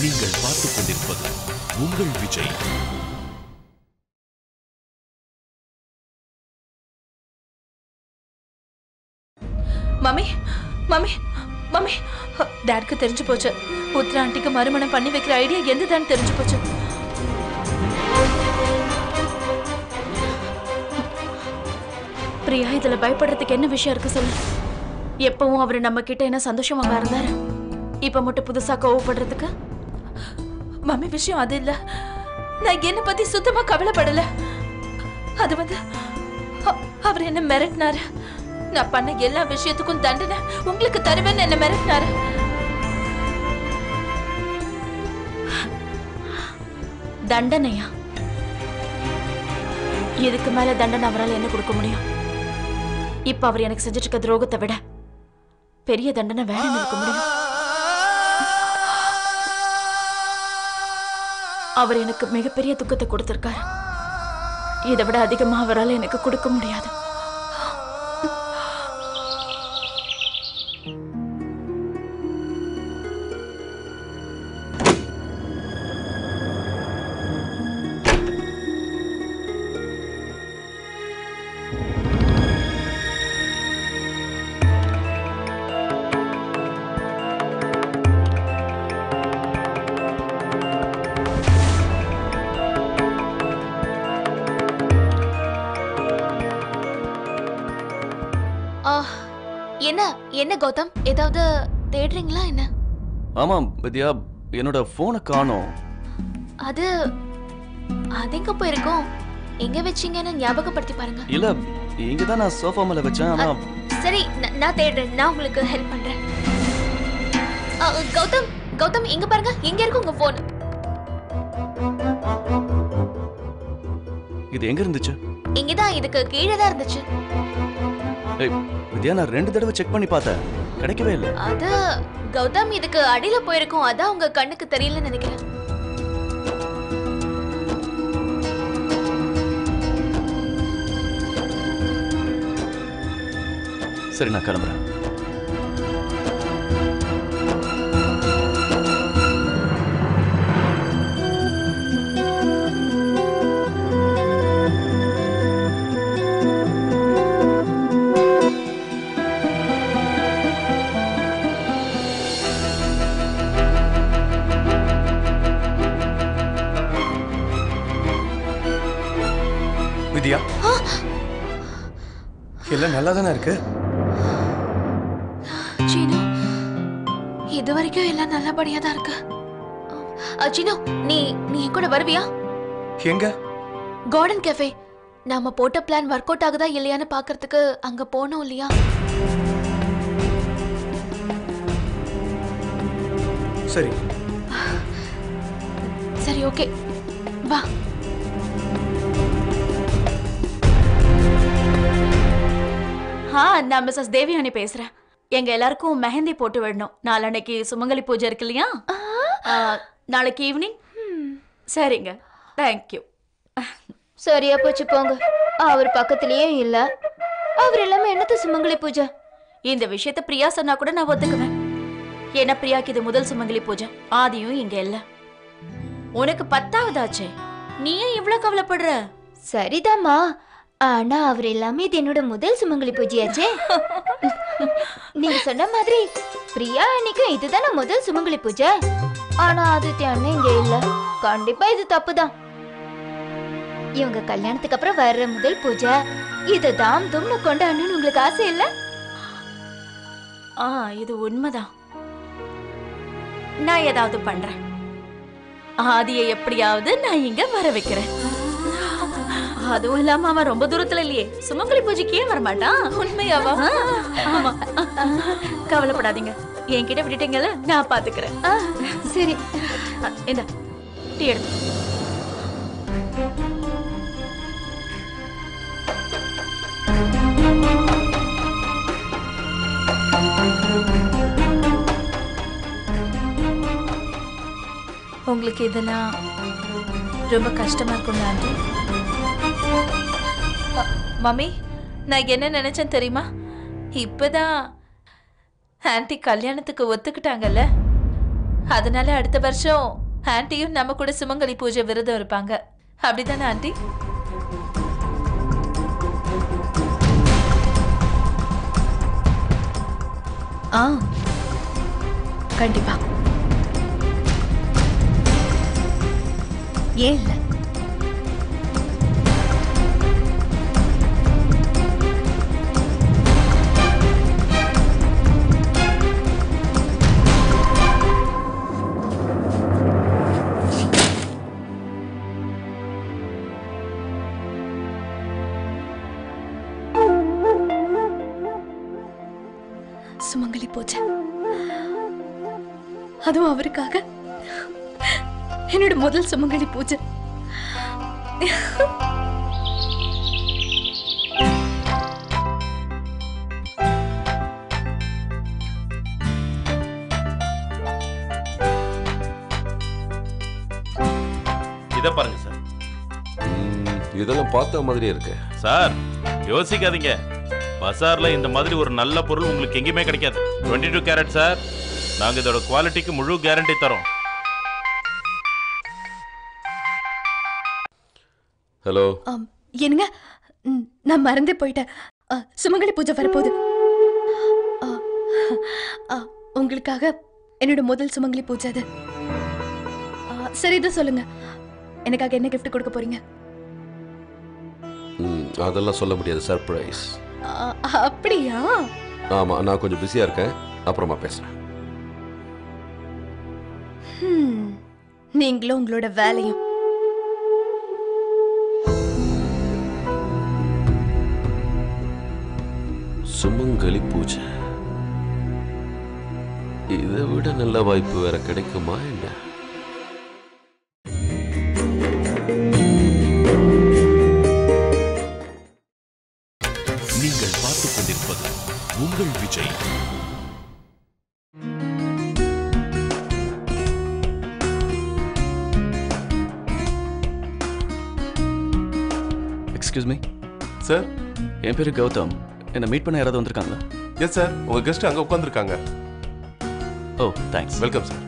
நீங்கள் பார்த்துக் கொண்டிருப்பது உங்கள் விஜய். மம்மி மம்மி மம்மி, டாட்க்கு தெரிஞ்சு போச்சு. உத்ரா ஆண்டிக்கு மறுமணம் பண்ணி வைக்கிற ஐடியா எந்ததான் தெரிஞ்சு போச்சு. பிரியா, இதுல பயப்படுறதுக்கு என்ன விஷயம் இருக்கு சொல்லு. எப்பவும் அவரு நம்ம கிட்ட என்ன சந்தோஷமா இருந்தாரு, இப்ப மட்டும் புதுசா கோவப்படுறதுக்கு? மம்மி, விஷயம் அது இல்ல. நான் என்ன பத்தி சுத்தமா கவலைப்படல. அது வந்து அவர் என்ன மிரட்டினாரு. நான் பண்ண எல்லா விஷயத்துக்கும் தண்டனை உங்களுக்கு தருவேன்னு என்ன மிரட்டினாரு. தண்டனையா? இதுக்கு மேல தண்டனை அவரால் என்ன கொடுக்க முடியும்? இப்ப அவர் எனக்கு செஞ்சிட்டு இருக்க துரோகத்தை விட பெரிய தண்டனை வேற என்ன இருக்க முடியும்? அவர் எனக்கு மிகப்பெரிய துக்கத்தை கொடுத்திருக்காரு. இதை விட அதிகமா அவரால் எனக்கு கொடுக்க முடியாது. என்ன என்ன கௌதம், ஏதாவது தேடுறீங்களா என்ன? ஆமா வித்யா, என்னோட போனை காணோம். அது எங்க போயிருக்கோம்? எங்க வச்சீங்கன்னு ஞாபகப்படுத்தி பாருங்க. இல்ல, இங்க தான் நான் சோஃபா மேல வச்சேன். ஆனா சரி, நான் தேடுறேன். நான் உங்களுக்கு ஹெல்ப் பண்றேன். கௌதம் கௌதம், இங்க பாருங்க, எங்க இருக்கு உங்க போன்? இது எங்க இருந்துச்சு? இங்கதான், இதுக்கு கீழே தான் இருந்துச்சு. வித்யா, நான் 2 தடவை செக் பண்ணி பார்த்தேன், கிடைக்கவே இல்லை. அது கௌதம், இதுக்கு அடியில போயிருக்கும். அதான் உங்க கண்ணுக்கு தெரியலன்னு நினைக்கிறேன். சரி, நான் கிளம்புறேன். வித்யா, எல்லாம் நல்லா தானே இருக்கு? சீனு, இது வரைக்கும் எல்லாம் நல்லபடியா தான் இருக்கு. சீனு, நீ என் கூட வருவியா? எங்க? Garden cafe. நாம போட்ட பிளான் ஒர்க் அவுட் ஆகுதா இல்லையான்னு பாக்குறதுக்கு அங்க போனோம் இல்லையா? சரி சரி, ஓகே, வா. நான் மிஸ்ஸஸ் தேவியானி பேசுறேன். எங்க எல்லாருக்கும் மெஹந்தி போட்டு விடணும். நாளைக்கு சுமங்கலி பூஜை இருக்கு இல்லையா? நாளைக்கு ஈவினிங். சரிங்க, தேங்க்யூ. சரியா போச்சு போங்க. அவர் பக்கத்திலேயே இல்ல. அவர் எல்லாமே என்னது சுமங்கலி பூஜை? இந்த விஷயத்த பிரியா சொன்னா கூட நான் ஒத்துக்குவேன். ஏன்னா பிரியாக்கு இது முதல் சுமங்கலி பூஜை. ஆதியும் இங்க இல்ல. உனக்கு 10வது ஆச்சே, நீ ஏன் இவ்வளவு கவலைப்படுற? சரிதாம்மா, ஆனா அவர் எல்லாமே இது என்னோட முதல் சுமங்கலி பூஜையாச்சே. நீங்க சொன்ன மாதிரி பிரியா அன்னைக்கு இதுதானே முதல் சுமங்கலி பூஜை. ஆனா ஆதித்யா அண்ணன் இங்க இல்ல. கண்டிப்பா இது தப்புதான். இவங்க கல்யாணத்துக்கு அப்புறம் வர்ற முதல் பூஜை இது தாம் தும்னு கொண்டாடணும்னு உங்களுக்கு ஆசை இல்ல? இது உண்மைதான். நான் ஏதாவது பண்றேன். ஆதியை எப்படியாவது நான் இங்க வர வைக்கிறேன். அதுவும் இல்லாம அவன் ரொம்ப தூரத்துல இல்லையே, சுமங்கலி பூஜைக்கே வரமாட்டான். உண்மையாவா? ஆமா. கவலைப்படாதீங்க, என்கிட்ட விட்டுட்டீங்கல்ல, நான் பாத்துக்கிறேன். சரி, இந்த டீ எடுத்து. உங்களுக்கு இதெல்லாம் ரொம்ப கஷ்டமா இருக்கும் ஆண்டி. மம்மி, நான் என்ன நினைச்சேன் தெரியுமா? இப்பதான் ஆண்டி கல்யாணத்துக்கு ஒத்துக்கிட்டாங்கல்ல, அதனால அடுத்த வருஷம் ஆன்ட்டியும் நம்ம கூட சுமங்கலி பூஜை விரதம் இருப்பாங்க. அப்படிதானே ஆன்ட்டி? கண்டிப்பா. ஏன் இல்ல? சுமங்கலி பூஜை, அதுவும் அவருக்காக. என்னோட முதல் சுமங்கலி பூஜை. இத பாருங்க சார். இதெல்லாம் பார்த்த மாதிரியே இருக்கு சார். யோசிக்காதீங்க, பசார்ல இந்த மாதிரி ஒரு நல்ல பொருள் உங்களுக்கு எங்கேயுமே கிடைக்காது. 22 கேரட் சார். நாங்க இதோட குவாலிட்டிக்கு முழு கேரண்டி தரோம். ஹலோ. என்னங்க, நான் மறந்தே போயிட்டேன். சுமங்கலி பூஜை வரப்போகுது. உங்களுக்காக என்னோட முதல் சுமங்கலி பூஜை அது. சரி, இதை சொல்லுங்க, எனக்காக என்ன கிஃப்ட் கொடுக்க போறீங்க? அதெல்லாம் சொல்ல முடியாது, சர்ப்ரைஸ். அப்படியா? ஆமா, நான் கொஞ்சம் பிஸியா இருக்கேன், அப்புறமா பேசுறேன். நீங்களும் உங்களோட வேலையும். சுமங்கலி பூஜை, இதை விட நல்ல வாய்ப்பு வேற கிடைக்குமா என்ன? நீங்கள் பார்த்துக் கொண்டிருப்பது உங்கள் விஜய். Excuse me sir. என் பேரு கௌதம். என்ன மீட் பண்ண யாராவது வந்திருக்காங்களா? எஸ் சார், உங்க கெஸ்ட் அங்க உட்கார்ந்திருக்காங்க. Oh, thanks. Welcome sir.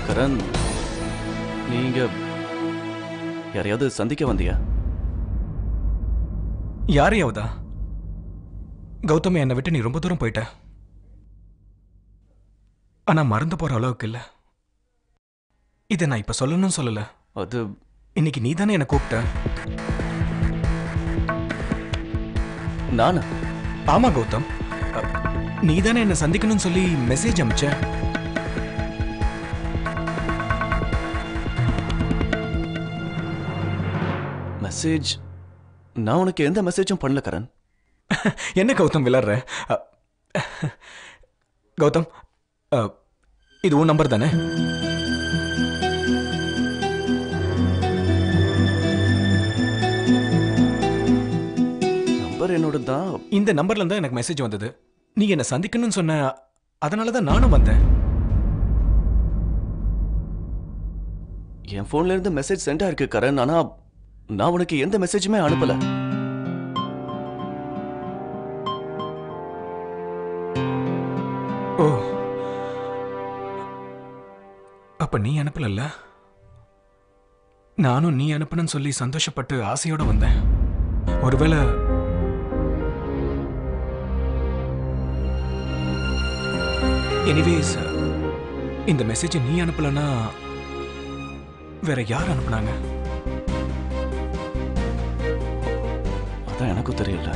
Karan, நீங்க யாரையாவது சந்திக்க வந்தியா? யாரையாவதா? கௌதம், என்னை விட்டு நீ ரொம்ப தூரம் போயிட்ட. ஆனா மறந்து போற அளவுக்கு இல்ல. இதை நான் இப்ப சொல்லணும்னு சொல்லல. அது இன்னைக்கு நீ தானே என்னை கூப்பிட்ட. நானா? ஆமா கௌதம், நீ தானே என்னை சந்திக்கணும்னு சொல்லி மெசேஜ் அனுப்பிச்ச. மெசேஜ்? நான் உனக்கு எந்த மெசேஜும் பண்ணல கரண். என்ன கௌதம் விளையாடுற? கௌதம், இது உன் நம்பர் தானே? நம்பர் என்னோட தான். இந்த நம்பர்ல இருந்தா எனக்கு மெசேஜ் வந்தது. நீ என்ன சந்திக்கணும்னு சொன்ன, அதனாலதான் நானும் வந்தேன். என் போன்ல இருந்து மெசேஜ் சென்ட் ஆயிருக்கு கரண், ஆனா நான் உனக்கு எந்த மெசேஜுமே அனுப்பல. ஓ, அப்ப நீ அனுப்பல? நானும் நீ அனுப்பணும்னு சொல்லி சந்தோஷப்பட்டு ஆசையோட வந்தேன். ஒருவேளை எனிவேஸ், இந்த மெசேஜ் நீ அனுப்பலன்னா வேற யார் அனுப்புனாங்க? அதான் எனக்கும் தெரியல.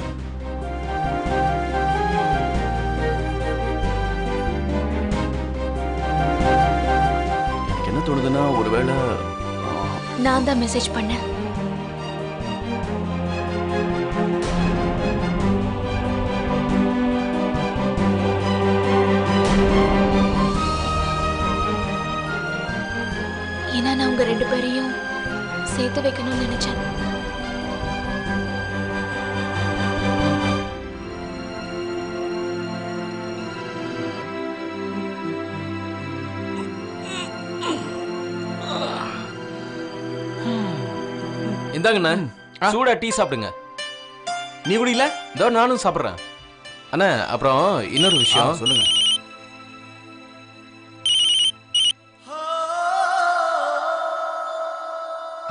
எனக்கு என்ன தோணுதுன்னா, ஒருவேளை நான் தான் மெசேஜ் பண்ணேன். ஏன்னா நான் உங்க 2 பேரையும் சேர்த்து வைக்கணும்னு நினைச்சேன். இந்தாங்கண்ணா, சூடா டீ சாப்பிடுங்க. நீ குடியில? இதோ நானும் சாப்பிட்றேன். அண்ணா, அப்புறம் இன்னொரு விஷயம் சொல்லுங்க.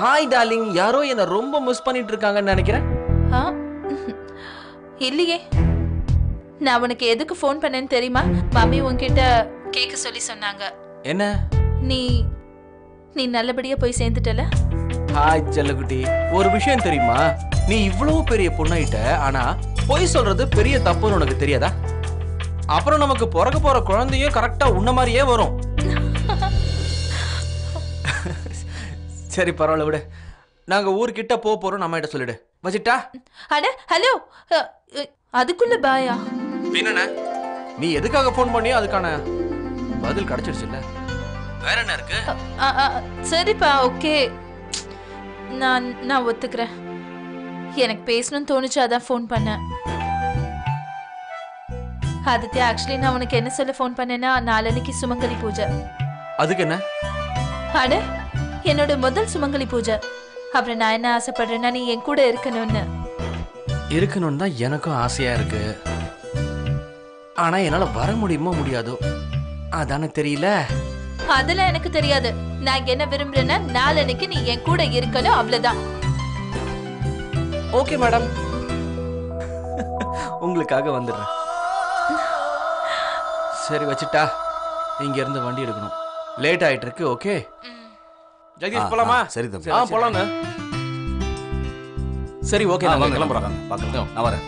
ஹாய் டார்லிங், யாரோ என்ன ரொம்ப மிஸ் பண்ணிட்டு இருக்காங்கன்னு நினைக்கிறேன். இல்லையே, நான் உனக்கு எதுக்கு ஃபோன் பண்ணேன்னு தெரியுமா? மம்மி உன்கிட்ட கேட்க சொல்லி சொன்னாங்க. என்ன? நீ நல்லபடியா போய் சேர்ந்துட்டல? ஹாய் செல்லக்குட்டி, ஒரு விஷயம் தெரியுமா? நீ இவ்வளவு பெரிய பொண்ணாயிட்ட, ஆனா பொய் சொல்றது பெரிய தப்புன்னு உனக்கு தெரியாதா? அப்புறம் நமக்கு பிறக்க போற குழந்தையும் கரெக்டா உன்ன மாதிரியே வரும். சரி பரவாயில்ல விடு. நாங்க ஊர்கிட்ட போறோம், நம்ம கிட்ட சொல்லிடு. வச்சிட்டா? அட ஹலோ, அதுக்குள்ள பாயா? என்னண்ணா, நீ எதுக்காக ஃபோன் பண்ணியோ அதுக்கான பதில் கிடைச்சிருச்சு இல்ல? வேற என்ன இருக்கு? சரிப்பா, ஓகே, நான் ஒத்துக்கிறேன். எனக்கு பேசணும்னு தோணுச்சு, அதான் ஃபோன் பண்ணேன். ஆதித்யா, ஆக்சுவலி நான் உனக்கு என்ன சொல்ல ஃபோன் பண்ணேன்னா, நாளன்னைக்கு சுமங்கலி பூஜை. அதுக்கு என்ன? அட, என்னோட முதல் சுமங்கலி பூஜை. அப்புறம் நான் என்ன ஆசைப்படுறேன்னா, நீ என் கூட இருக்கணும்னு. இருக்கணும்னு தான் எனக்கும் ஆசையா இருக்கு. ஆனா என்னால வர முடியுமோ முடியாதோ அதானே தெரியல. அதெல்லாம் எனக்கு தெரியாது. நான் என்ன விரும்புறேன்னா, நாளன்னைக்கு நீ என் கூட இருக்கணும், அவ்வளவுதான். ஓகே மேடம், உங்களுக்காக வந்துடுறேன். சரி வச்சிட்டா, இங்க இருந்து வண்டி எடுக்கணும், லேட் ஆயிட்டு இருக்கு. ஓகே ஜெகதீஷ், போலாமா? சரி தம்பி. போலாங்க. சரி ஓகே, நான் கிளம்புறேன். பார்க்கலாம், நான் வரேன்.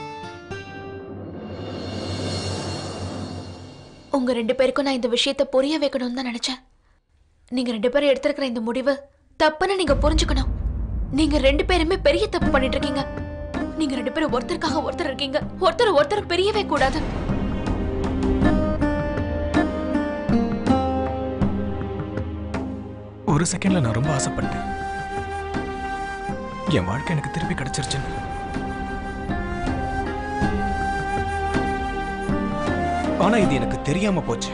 உங்க 2 பேருக்கும் நான் இந்த விஷயத்தை புரிய வைக்கணும்னு தான் நினைச்சேன். நீங்க 2 பேரும் எடுத்திருக்கிற இந்த முடிவு தப்புன்னு நீங்க புரிஞ்சுக்கணும். நீங்க 2 பேருமே பெரிய தப்பு பண்ணிட்டு இருக்கீங்க. நீங்க 2 பேரும் ஒருத்தருக்காக ஒருத்தர் இருக்கீங்க. ஒருத்தர் பிரியவே கூடாது. ஒரு செகண்ட்ல நான் ரொம்ப ஆசைப்பட்டேன், என் வாழ்க்கை எனக்கு திருப்பி கிடைச்சிருச்சுன்னு. ஆனா இது எனக்கு தெரியாம போச்சு.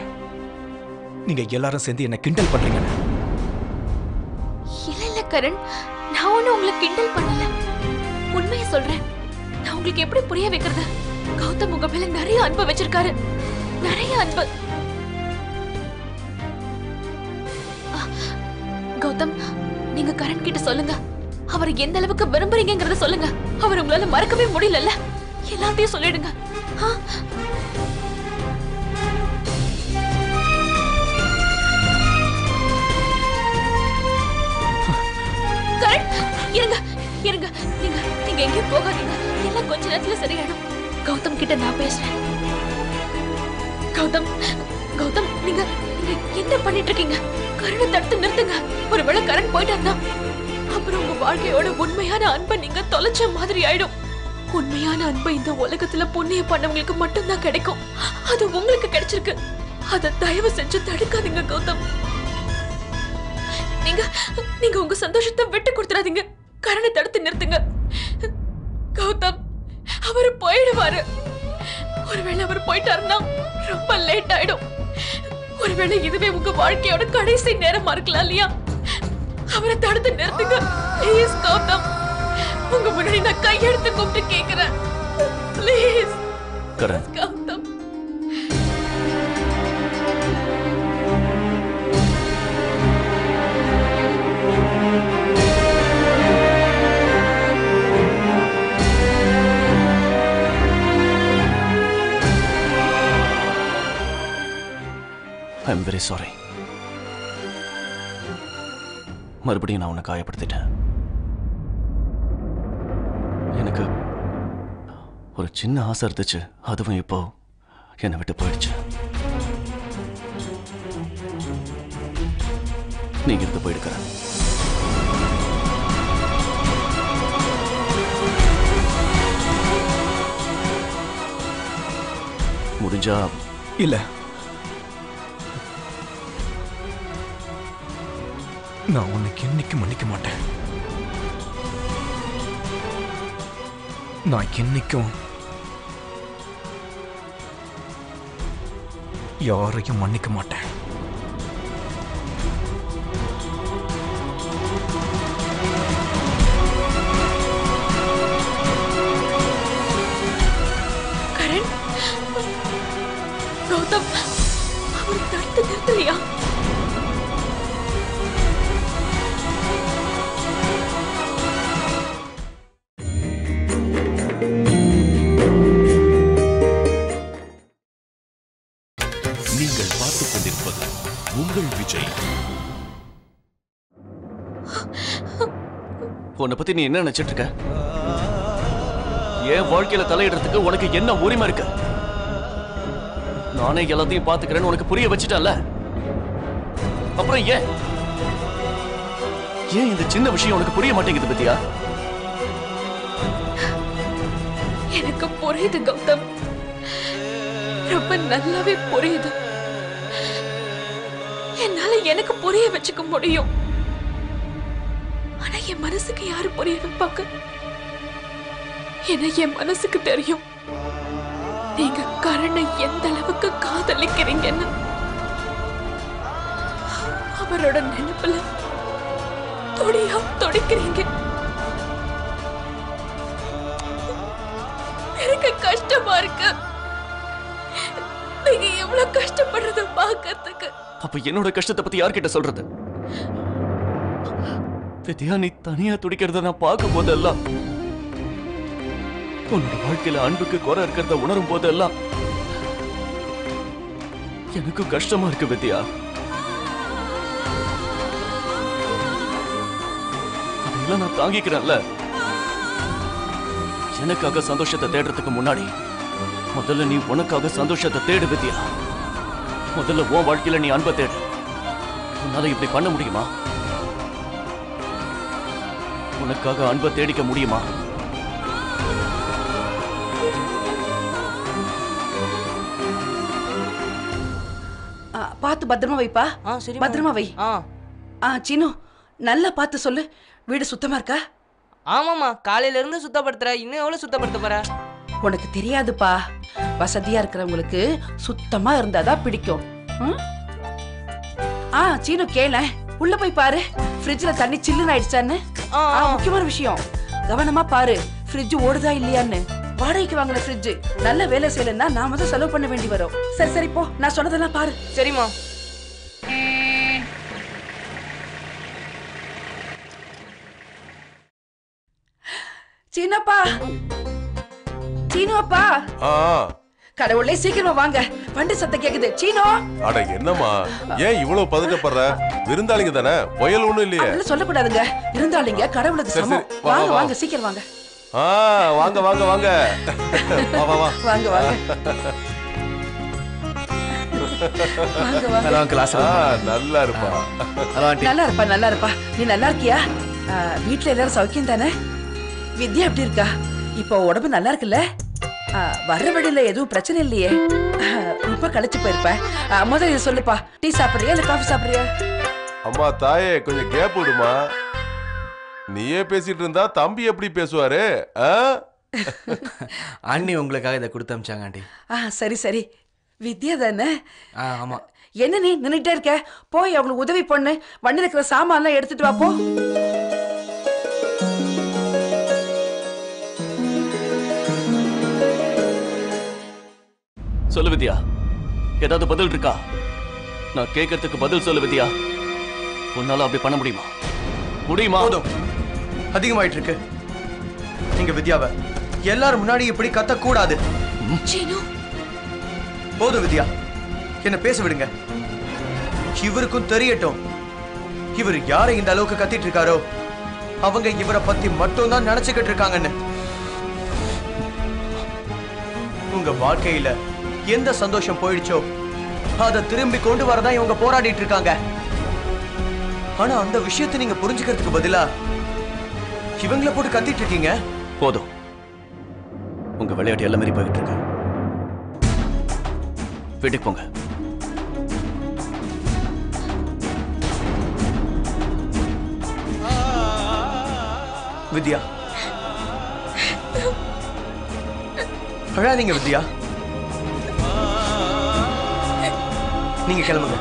நீங்க எல்லாரும் சேர்ந்து என்ன கிண்டல் பண்றீங்க. இல்ல கரண், நான் ஒண்ணு உங்களை கிண்டல் பண்ணல. உண்மையை சொல்றேன். நான் உங்களுக்கு எப்படி புரிய வைக்கிறது? கௌதம் உங்க மேல நிறைய அன்பு வச்சிருக்காரு, நிறைய அன்பு. கௌதம், நீங்க கரண் கிட்ட சொல்லுங்க, அவர் எந்த அளவுக்கு விரும்புறீங்கங்கறத சொல்லுங்க. அவர் உங்களால மறக்கவே முடியலல்ல, எல்லாத்தையும் சொல்லிடுங்க. கரண், இருங்க இருங்க, நீங்க எங்கேயும் போகாதீங்க. எல்லாம் கொஞ்ச நேரத்துல சரியாயிடும். கௌதம் கிட்ட நான் பேசுறேன். கௌதம், நீங்க என்ன பண்ணிட்டு இருக்கீங்க? கரணை தடுத்து நிறுத்துங்க. ஒருவேளை கரண் போயிட்டாருன்னா அப்புறம் உங்க வாழ்க்கையோட உண்மையான அன்பை நீங்க தொலைச்ச மாதிரி ஆயிடும். உண்மையான அன்பு இந்த உலகத்துல புண்ணிய பண்ணவங்களுக்கு மட்டும்தான் கிடைக்கும். அது உங்களுக்கு கிடைச்சிருக்கு. அதை தயவு செஞ்சு தடுக்காதீங்க கௌதம். நீங்க உங்க சந்தோஷத்தை விட்டு கொடுத்துறாதீங்க. கரணை தடுத்து நிறுத்துங்க. கௌதம், அவர் போயிடுவாரு. ஒருவேளை அவர் போயிட்டாருன்னா ரொம்ப லேட் ஆயிடும். ஒருவேளை இதுவே உங்க வாழ்க்கையோட கடைசி நேரமா இருக்கலாம் இல்லையா? அவரை தடுத்து நிறுத்துங்க ப்ளீஸ் கௌதம். உங்க முன்னாடி நான் கையெடுத்து கூப்பிட்டு கேக்குறேன், please Gautham. I am very sorry. மறுபடியும் நான் உன்னை காயப்படுத்திட்டேன். எனக்கு ஒரு சின்ன ஆசை இருந்துச்சு, அதுவும் இப்போ என்னை விட்டு போயிடுச்சு. நீங்க இருந்து போயிடுக்கிற. முடிஞ்சா இல்ல, நான் உனக்கு என்னைக்கு மன்னிக்க மாட்டேன். நான் என்னைக்கும் யாரையும் மன்னிக்க மாட்டேன். கரண், கௌதம் அவர் தடுத்து நிறுத்தலையா? நீங்கள் பார்த்துக் கொண்டிருப்பது உங்கள் விஜய். உன்னை பத்தி நீ என்ன நினைச்சிட்டு இருக்க? என் வாழ்க்கையில தலையிடுறதுக்கு உனக்கு என்ன உரிமை இருக்கு? நானே எல்லாத்தையும் பாத்துக்கிறேன்னு உனக்கு புரிய வச்சுட்டல. அப்புறம் ஏன் இந்த சின்ன விஷயம் உனக்கு புரிய மாட்டேங்குது பத்தியா? எனக்கு புரியுது கௌதம், ரொம்ப நல்லாவே புரியுது. என்னால எனக்கு புரிய வச்சுக்க முடியும். ஆனா என் மனசுக்கு யாரு புரிய வைப்பாங்க? என் மனசுக்கு தெரியும் நீங்க கரணை எந்த அளவுக்கு காதலிக்கிறீங்கன்னு. அவரோட நினைப்புல தொடியா தொடிக்கிறீங்க. எனக்கு கஷ்டமா இருக்கு நீங்க எவ்வளவு கஷ்டப்படுறத பாக்கிறதுக்கு. அப்ப என்னோட கஷ்டத்தை பத்தி யார்கிட்ட சொல்றது? வித்யா, நீ தனியா துடிக்கிறத நான் பார்க்கும் போதெல்லாம், உன்னோட வாழ்க்கையில அன்புக்கு குறை இருக்கிறத உணரும் போதெல்லாம் எனக்கு கஷ்டமா இருக்கு வித்யா. அதையெல்லாம் நான் தாங்கிக்கிறேன்ல. எனக்காக சந்தோஷத்தை தேடுறதுக்கு முன்னாடி முதல்ல நீ உனக்காக சந்தோஷத்தை தேடு வித்யா. முதல்ல உன் வாழ்க்கையில நீ அன்பை தேடு. உன்னால இப்படி பண்ண முடியுமா? உனக்காக அன்பை தேடிக்க முடியுமா? பார்த்து பத்திரமா வைப்பா. பத்திரமா வை. சீனு, நல்லா பார்த்து சொல்லு. வீடு சுத்தமா இருக்கா? ஆமாமா, காலையில இருந்து சுத்தப்படுத்துற. இன்னும் எவ்வளவு சுத்தப்படுத்த போற? உனக்கு தெரியாதுப்பா. வசதியா இருக்கிறவங்களுக்கு சுத்தமா இருந்தாதான் பிடிக்கும். சீனு கேள, உள்ள போய் பாரு. ஃப்ரிட்ஜ்ல தண்ணி சில்லுன்னு ஆயிடுச்சான்னு. முக்கியமான விஷயம், கவனமா பாரு ஃப்ரிட்ஜ் ஓடுதா இல்லையான்னு. வாடகைக்கு வாங்கின ஃப்ரிட்ஜ் நல்ல வேலை செய்யலன்னா நாம தான் செலவு பண்ண வேண்டி வரும். சரி சரி போ, நான் சொன்னதெல்லாம் பாரு. சரிம்மா. சீனப்பா, சீனுப்பா, கடவுளே சீக்கிரமா வாங்க, வண்டி சத்தம் கேக்குது. சீனோ. அட என்னம்மா, ஏன் இவ்வளவு பதட்டப்படுற? விருந்தாளிங்க தானே, புயல் ஒண்ணும் இல்லையே. அதெல்லாம் சொல்லக்கூடாதுங்க, விருந்தாளிங்க கடவுளுக்கு சமம். வாங்க வாங்க, சீக்கிரம் வாங்க. வாங்க வாங்க வாங்க. வா வா வா. வாங்க வாங்க. நல்லா இருப்பா. நல்லா இருப்பா, நல்லா இருப்பா. நீ நல்லா இருக்கியா? வீட்டுல எல்லாரும் சௌக்கியம் தானே? வித்யா எப்படி இருக்கா? இப்போ உடம்பு நல்லா இருக்குல்ல? வர்ற வழியில எதுவும் பிரச்சனை இல்லையே? ரொம்ப களைச்சு போயிருப்ப. முதல்ல சொல்லுப்பா, டீ சாப்பிடுறியா இல்ல காஃபி சாப்பிடுறியா? அம்மா தாயே, கொஞ்சம் கேப் விடுமா. நீயே பேசிட்டு இருந்தா தம்பி எப்படி பேசுவாரு? அண்ணி உங்களுக்காக இதை கொடுத்து அமிச்சாங்க ஆண்டி. சரி சரி. வித்யா தானே? ஆமா. என்ன நீ நின்னுட்டே இருக்க? போய் அவங்களுக்கு உதவி பண்ணு. வண்டியில இருக்கிற சாமான்லாம் எடுத்துட்டு வா போ. சொல்லு வித்யா, ஏதாவது பதில் இருக்கா? நான் கேட்கறதுக்கு பதில் சொல்லு வித்யா. உன்னால அப்படி பண்ண முடியுமா? முடியுமா? போதும், அதிகமாயிட்டு இருக்கு. நீங்க வித்யாவை எல்லாரும் முன்னாடி இப்படி கத்த கூடாது. போதும் வித்யா, என்ன பேச விடுங்க. இவருக்கும் தெரியட்டும், இவர் யாரை இந்த அளவுக்கு கத்திட்டு இருக்காரோ அவங்க இவரை பத்தி மட்டும் தான் நினைச்சுக்கிட்டு இருக்காங்கன்னு. உங்க வாழ்க்கையில எந்த சந்தோஷம் போயிடுச்சோ அதை திரும்பி கொண்டு வரதான் இவங்க போராடிட்டு இருக்காங்க. ஆனா அந்த விஷயத்தை நீங்க புரிஞ்சுக்கிறதுக்கு பதிலா இவங்களை போட்டு கத்திட்டு இருக்கீங்க. போதும், உங்க விளையாட்டு எல்லாம் மாரி போயிட்டு இருக்கு. வீட்டுக்கு போங்க. வித்யா, அழாதீங்க வித்யா. நீங்க கிளம்புங்க.